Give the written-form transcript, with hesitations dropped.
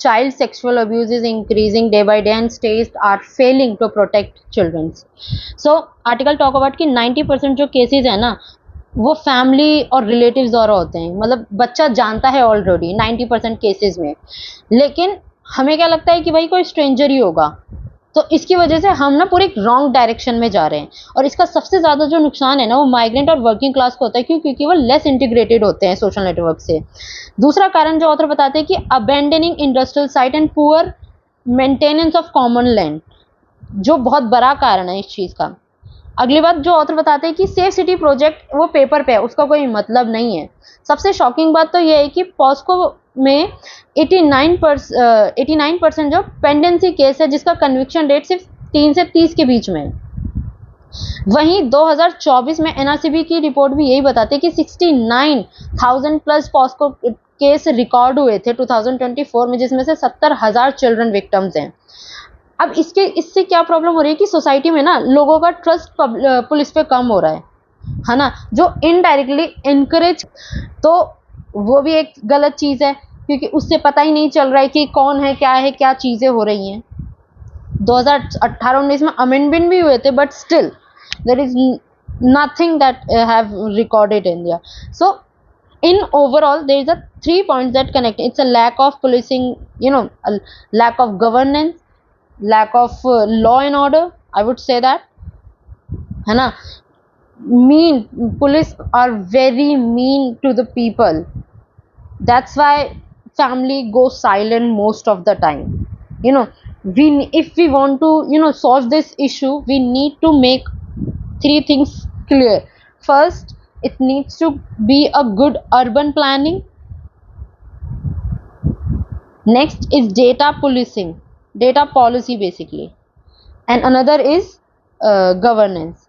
child sexual abuse is increasing day by day and states are failing to protect children. So article talk about कि 90% जो cases है ना वो family और relatives द्वारा होते हैं, मतलब बच्चा जानता है ऑलरेडी 90% केसेस में, लेकिन हमें क्या लगता है कि भाई कोई स्ट्रेंजर ही होगा, तो इसकी वजह से हम ना पूरे एक रॉन्ग डायरेक्शन में जा रहे हैं। और इसका सबसे ज़्यादा जो नुकसान है ना वो माइग्रेंट और वर्किंग क्लास को होता है, क्यों? क्योंकि वो लेस इंटीग्रेटेड होते हैं सोशल नेटवर्क से। दूसरा कारण जो ऑथर बताते हैं कि abandoning industrial site and poor maintenance of common land, जो बहुत बड़ा कारण है इस चीज़ का। अगली बात जो ऑथर बताते हैं कि सेफ सिटी प्रोजेक्ट वो पेपर पे है, उसका कोई मतलब नहीं है। सबसे शॉकिंग बात तो ये है कि पॉस्को में 89% जो पेंडेंसी केस है जिसका कन्विक्शन रेट सिर्फ 3 से 30 के बीच में है। वहीं 2024 में एनआरसीबी की रिपोर्ट भी यही बताती है कि 69,000 प्लस पॉस्को केस रिकॉर्ड हुए थे 2024 में, जिसमें से 70,000 चिल्ड्रन विक्टिम्स हैं। अब इससे क्या प्रॉब्लम हो रही है कि सोसाइटी में ना लोगों का ट्रस्ट पुलिस पे कम हो रहा है ना, जो इनडायरेक्टली इनकरेज, तो वो भी एक गलत चीज़ है क्योंकि उससे पता ही नहीं चल रहा है कि कौन है, क्या चीज़ें हो रही हैं। 2018-19 में अमेंडमेंट भी हुए थे, but still there is nothing that have recorded in India. So in overall there is a 3 points that connect. It's a lack of policing, a lack of governance, lack of law and order, I would say that, है ना। mean police are very mean to the people, that's why family goes silent most of the time. We if we want to solve this issue, we need to make 3 things clear. First, it needs to be a good urban planning. Next is data policing, data policy basically, and another is governance.